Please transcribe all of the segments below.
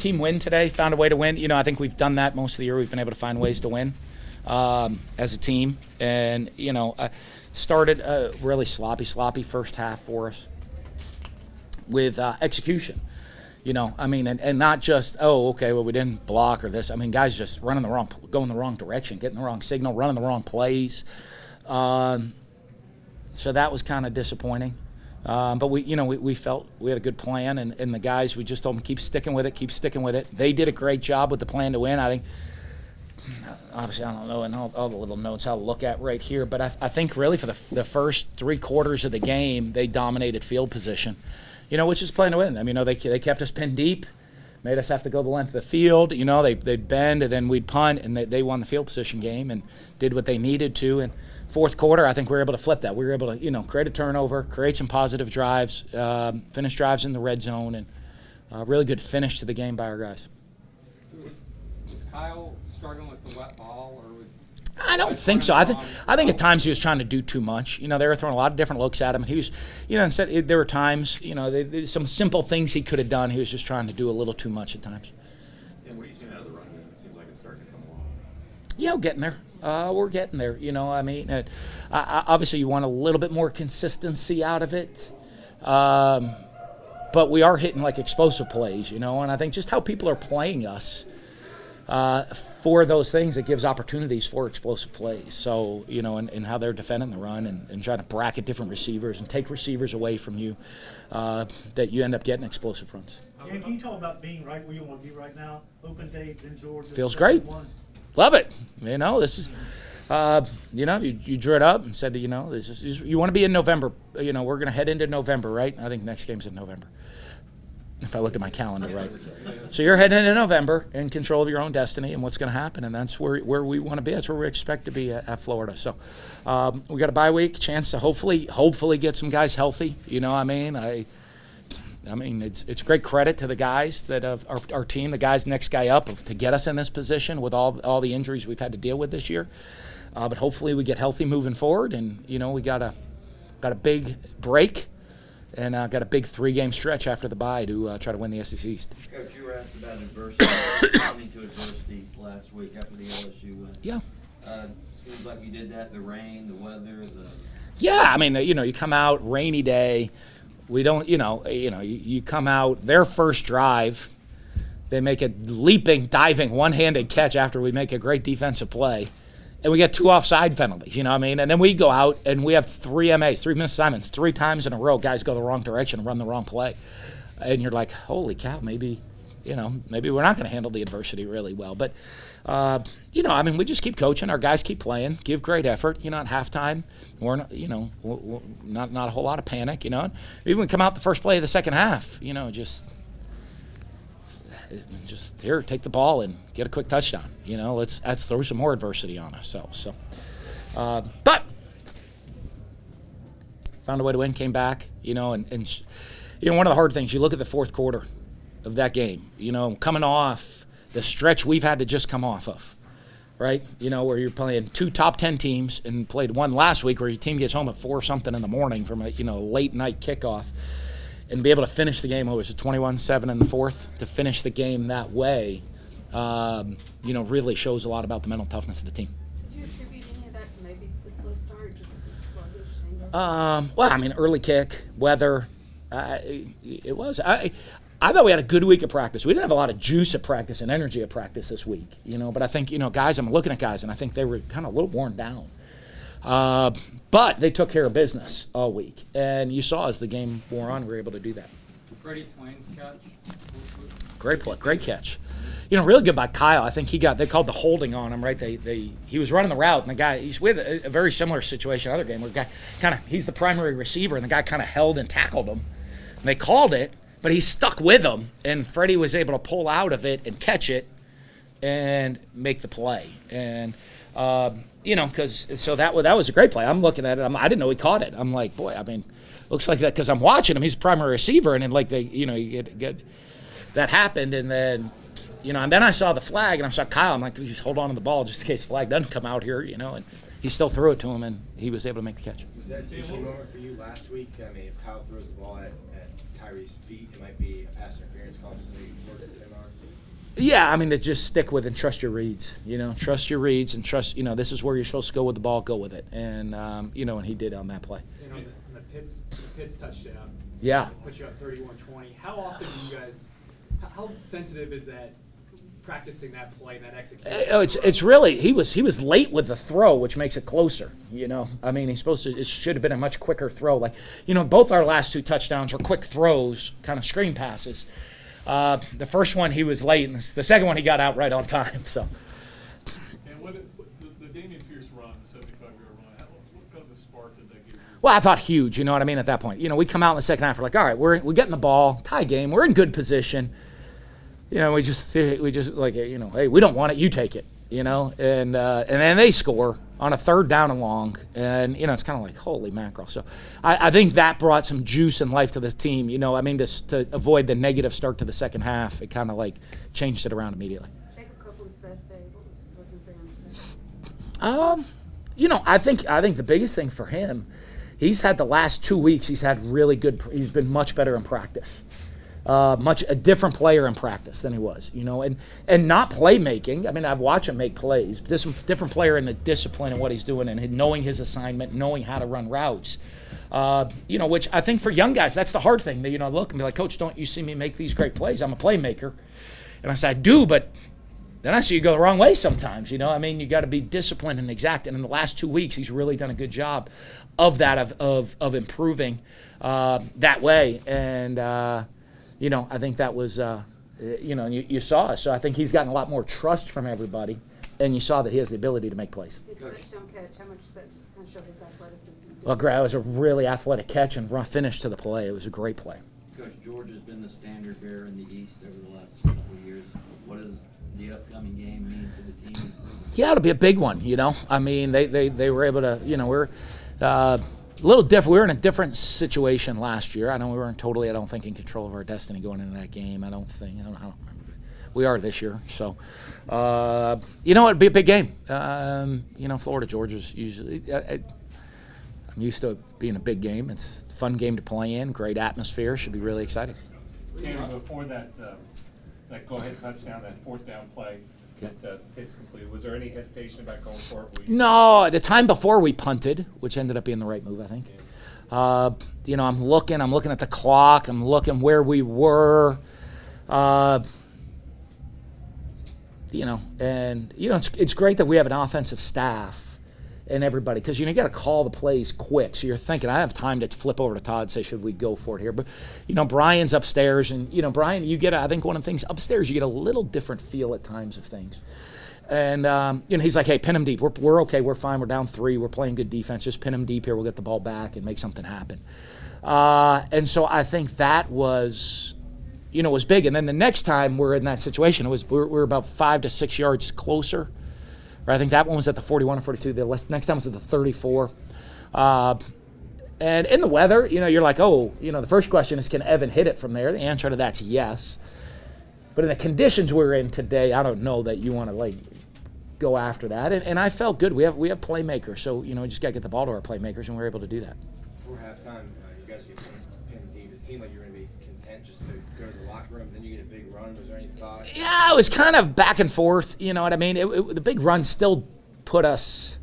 team win today, found a way to win. I think we've done that most of the year. We've been able to find ways to win as a team. And, started a really sloppy first half for us with execution. And not just, we didn't block or this. Guys just going the wrong direction, getting the wrong signal, running the wrong plays. So that was kind of disappointing. But we felt we had a good plan, and the guys, we just told them keep sticking with it. They did a great job with the plan to win. I think, obviously, I don't know, and all the little notes I'll look at right here, but I think really for the first 3 quarters of the game, they dominated field position. Which is playing to win. They kept us pinned deep, made us have to go the length of the field. They'd bend, and then we'd punt, and they won the field position game and did what they needed to. And fourth quarter, I think we were able to flip that. We were able to, create a turnover, create some positive drives, finish drives in the red zone, and really good finish to the game by our guys. Was Kyle struggling with the wet ball, or was? I don't think so. I think at times he was trying to do too much. They were throwing a lot of different looks at him. He was, instead there were times, some simple things he could have done. He was just trying to do a little too much at times. And what are you seeing out of the run game? It seems like it's starting to come along. Yeah, we're getting there. We're getting there. Obviously you want a little bit more consistency out of it. But we are hitting like explosive plays, and I think just how people are playing us. For those things, it gives opportunities for explosive plays. So, and how they're defending the run and trying to bracket different receivers and take receivers away from you, that you end up getting explosive runs. Yeah, can you talk about being right where you want to be right now? Open day in Georgia. Feels great. Love it. This is, you drew it up and said, this is, you want to be in November. We're going to head into November, right? I think next game's in November, if I look at my calendar right. So you're heading into November in control of your own destiny and what's going to happen, and that's where we want to be. That's where we expect to be at Florida. So we got a bye week, chance to hopefully get some guys healthy. It's great credit to the guys that have our team, the guys next guy up, to get us in this position with all the injuries we've had to deal with this year. But hopefully we get healthy moving forward, and we got a big break. And got a big 3-game stretch after the bye to try to win the SEC East. Coach, you were asked about adversity, coming to adversity last week after the LSU win. Yeah. Seems like you did that, the rain, the weather, Yeah, you come out, rainy day. We don't, you come out, their first drive, they make a leaping, diving, one-handed catch after we make a great defensive play. And we get 2 offside penalties, And then we go out and we have 3 MAs, 3 missed assignments, 3 times in a row. Guys go the wrong direction and run the wrong play. And you're like, holy cow, maybe we're not going to handle the adversity really well. But, we just keep coaching. Our guys keep playing, give great effort. At halftime, we're not, not a whole lot of panic, Even when we come out the first play of the second half, just here, take the ball and get a quick touchdown. Let's throw some more adversity on ourselves. So, but found a way to win, came back. And one of the hard things, you look at the fourth quarter of that game. Coming off the stretch we've had to just come off of, right? Where you're playing 2 top 10 teams and played one last week where your team gets home at 4-something in the morning from a late night kickoff. And be able to finish the game, 21-7 in the fourth, to finish the game that way, really shows a lot about the mental toughness of the team. Did you attribute any of that to maybe the slow start, just the sluggish? Early kick, weather. It was. I thought we had a good week of practice. We didn't have a lot of juice at practice and energy at practice this week, But I think, guys, I'm looking at guys, and I think they were kind of a little worn down. But they took care of business all week, and you saw as the game wore on, we were able to do that. Freddie Swain's catch. Great play, great catch. Really good by Kyle. I think they called the holding on him, right? He was running the route, and the guy, he's with a very similar situation other game where the guy he's the primary receiver, and the guy kind of held and tackled him. And they called it, but he stuck with him, and Freddie was able to pull out of it and catch it and make the play. And that was a great play. I'm looking at it. I didn't know he caught it. I'm like, boy, looks like that because I'm watching him. He's a primary receiver, and then you get that happened, and then and then I saw the flag, and I saw Kyle. I'm like, just hold on to the ball just in case the flag doesn't come out here, and he still threw it to him, and he was able to make the catch. Was that a teaching moment for you last week? If Kyle throws the ball at Tyree's feet, it might be a pass interference call, just like you worked with him Yeah, I mean, to just stick with and trust your reads. Trust your reads and trust. This is where you're supposed to go with the ball. Go with it, and and he did on that play. And on the Pitts touchdown. Yeah. Put you up 31-20. How often do you guys? How sensitive is that? Practicing that play, that execution. Oh, it's really he was late with the throw, which makes it closer. I mean, it should have been a much quicker throw. Both our last 2 touchdowns are quick throws, kind of screen passes. The first one he was late, and the second one he got out right on time. So. And the Damian Pierce run, the 75-yard run, what kind of a spark did that give you? Well, I thought huge. You know what I mean? At that point, we come out in the second half. We're like, all right, we're getting the ball, tie game. We're in good position. We just hey, we don't want it. You take it. And then they score on a 3rd down and long, and it's kind of like holy mackerel. So I think that brought some juice and life to this team. To avoid the negative start to the second half, it kind of changed it around immediately. Jacob Copeland's best day. What was his best? I think the biggest thing for him, he's had the last 2 weeks. He's had really good. He's been much better in practice. Much a different player in practice than he was, and not playmaking. I mean, I've watched him make plays, but this different player in the discipline and what he's doing and knowing his assignment, knowing how to run routes. Which I think for young guys, that's the hard thing. They, look and be like, Coach, don't you see me make these great plays? I'm a playmaker, and I said, I do, but then I see you go the wrong way sometimes. I mean, you got to be disciplined and exact. And in the last 2 weeks, he's really done a good job of that, of improving that way, and. I think that was, you saw us. So I think he's gotten a lot more trust from everybody, and you saw that he has the ability to make plays. His touchdown catch, how much does that just kind of show his athleticism? Well, it was a really athletic catch and finish to the play. It was a great play. Coach, Georgia's been the standard bearer in the East over the last couple of years. What does the upcoming game mean to the team? Yeah, it'll be a big one, I mean, they were able to, we're a little different. We were in a different situation last year. I know we weren't totally, I don't think, in control of our destiny going into that game. I don't remember. We are this year. So, it'd be a big game. Florida, Georgia's usually, I'm used to it being a big game. It's a fun game to play in, great atmosphere. Should be really exciting. Cameron, before that go-ahead touchdown, that 4th down play that Pitts completed, was there any hesitation about going for it? No, the time before we punted, which ended up being the right move, I think. I'm looking at the clock. I'm looking where we were. It's great that we have an offensive staff and everybody, because you got to call the plays quick. So you're thinking, I have time to flip over to Todd and say, should we go for it here? But Brian's upstairs, and Brian, you get I think one of the things upstairs, you get a little different feel at times of things. And he's like, hey, pin him deep. We're okay. We're fine. We're down 3. We're playing good defense. Just pin him deep here. We'll get the ball back and make something happen. And so I think that was big. And then the next time we're in that situation, we're about 5 to 6 yards closer. Right, I think that one was at the 41 or 42. The next time was at the 34. And in the weather, you're like, the first question is, can Evan hit it from there? The answer to that's yes. But in the conditions we're in today, I don't know that you want to go after that. And I felt good. We have playmakers, so we just got to get the ball to our playmakers, and we're able to do that. Before halftime, you guys get pinned deep. It seemed like you were going to be content just to go to the locker room. Then you get a big run. Was there any thought? Yeah, it was kind of back and forth. You know what I mean? The big run still put us.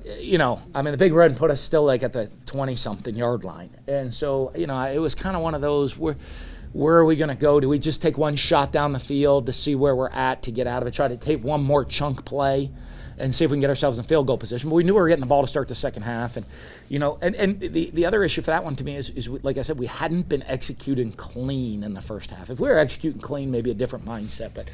The big run put us still at the 20-something yard line, and so it was kind of one of those where are we going to go? Do we just take one shot down the field to see where we're at to get out of it? Try to take one more chunk play and see if we can get ourselves in field goal position. But we knew we were getting the ball to start the second half. And, and the other issue for that one to me is, like I said, we hadn't been executing clean in the first half. If we were executing clean, maybe a different mindset. But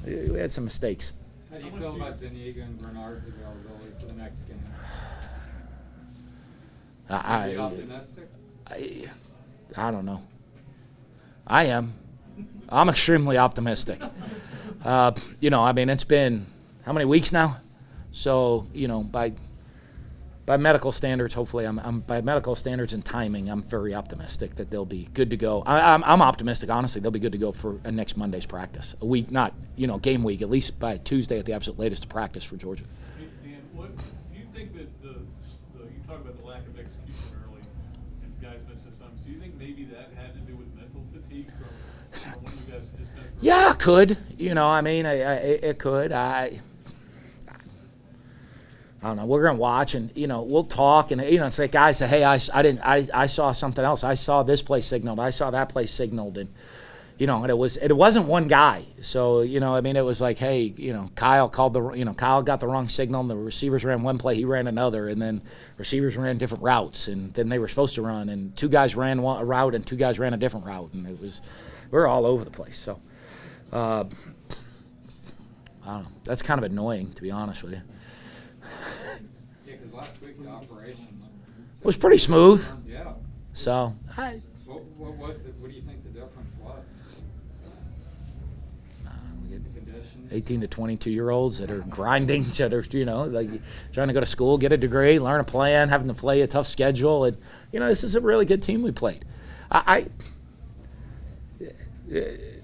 we had some mistakes. How do you feel about Zuniga and Bernard's availability for the next game? Are you optimistic? I don't know. I am. I'm extremely optimistic. It's been how many weeks now? So, by medical standards, hopefully, I'm by medical standards and timing, I'm very optimistic that they'll be good to go. I'm optimistic, honestly, they'll be good to go for next Monday's practice. A week, not, game week, at least by Tuesday at the absolute latest to practice for Georgia. Dan, what do you think that you talk about the lack of execution early, and guys missed assignments. Do you think maybe that had to do with mental fatigue from when you guys had just been through? Yeah, it could. I mean, it could. I don't know. We're gonna watch, and we'll talk, and it's like guys say, "Hey, I saw something else. I saw this play signaled. I saw that play signaled," and and it wasn't one guy. So I mean, it was like, hey, Kyle called Kyle got the wrong signal, and the receivers ran one play, he ran another, and then receivers ran different routes, and then they were supposed to run, and two guys ran a route, and two guys ran a different route, and we're all over the place. So I don't know. That's kind of annoying, to be honest with you. Yeah, because last week the operation It was pretty smooth. Yeah. So What was it? What do you think the difference was? we get Condition? 18 to 22-year-olds that are grinding each other, like trying to go to school, get a degree, learn a plan, having to play a tough schedule, and this is a really good team we played. I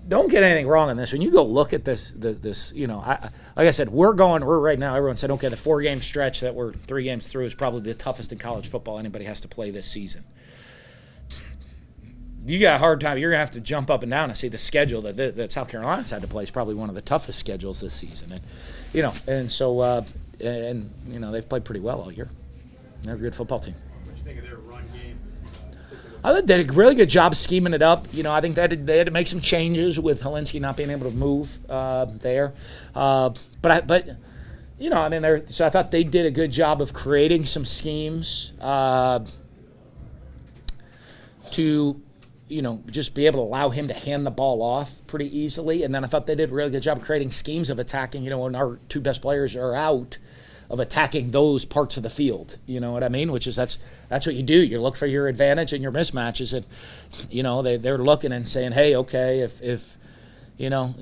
don't get anything wrong on this. When you go look at this, like I said, we're right now. Everyone said, okay, the 4-game stretch that we're 3 games through is probably the toughest in college football anybody has to play this season. You got a hard time. You're gonna have to jump up and down and see the schedule that South Carolina's had to play is probably one of the toughest schedules this season, and so they've played pretty well all year. They're a good football team. What do you think of their run game? I think they did a really good job scheming it up. I think they had to make some changes with Helinski not being able to move there. So I thought they did a good job of creating some schemes to, just be able to allow him to hand the ball off pretty easily. And then I thought they did a really good job of creating schemes of attacking, when our 2 best players are out, of attacking those parts of the field. You know what I mean? Which is that's what you do. You look for your advantage and your mismatches, and they're looking and saying, hey, okay, if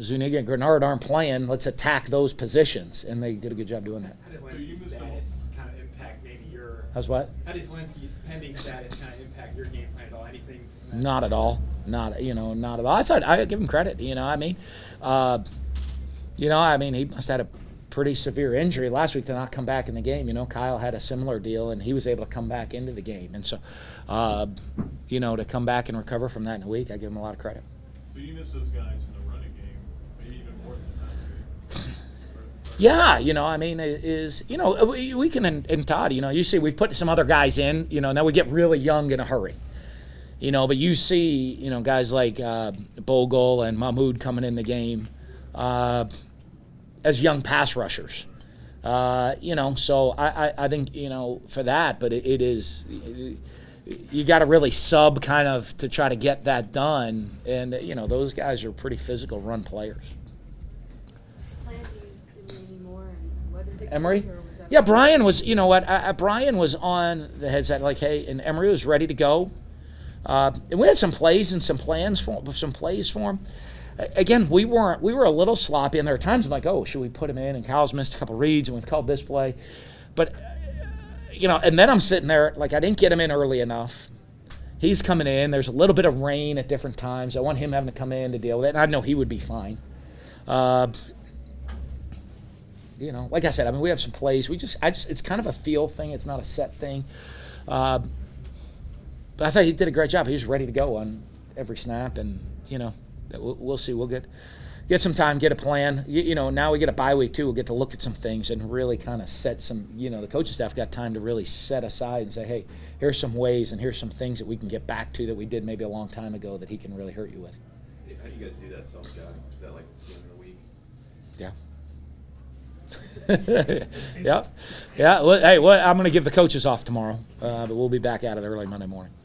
Zuniga and Grenard aren't playing, let's attack those positions, and they did a good job doing that. How did Linsky's status kind of impact maybe your? How's what? How did Linsky's pending status kind of impact your game plan at all? Anything? Not at all. Not at all. I thought I give him credit. He must have had a pretty severe injury last week to not come back in the game. Kyle had a similar deal, and he was able to come back into the game. And so, to come back and recover from that in a week, I give him a lot of credit. So you miss those guys in the running game, maybe even more than that. Yeah, we can, and Todd, you see we've put some other guys in, now we get really young in a hurry. But you see, guys like Bogle and Mahmoud coming in the game as young pass rushers. So I think, for that, but it is, you got to really sub kind of to try to get that done. And, those guys are pretty physical run players. Plan to use Emery anymore and whether to Emery? or was that- Yeah, Brian was, Brian was on the headset like, hey, and Emery was ready to go. And we had some plays and some plays for him. Again, we were a little sloppy, and there are times I'm like, oh, should we put him in? And Kyle's missed a couple reads, and we've called this play. But, and then I'm sitting there, like, I didn't get him in early enough. He's coming in. There's a little bit of rain at different times. I want him having to come in to deal with it, and I know he would be fine. Like I said, we have some plays. It's kind of a feel thing. It's not a set thing. But I thought he did a great job. He was ready to go on every snap, and we'll see. We'll get some time, get a plan. Now we get a bye week too. We'll get to look at some things and really kind of set some. The coaching staff got time to really set aside and say, hey, here's some ways and here's some things that we can get back to that we did maybe a long time ago that he can really hurt you with. How do you guys do that self-scouting? Is that like the end of the week? Yeah. Yeah. Well, hey, I'm going to give the coaches off tomorrow, but we'll be back at it early Monday morning.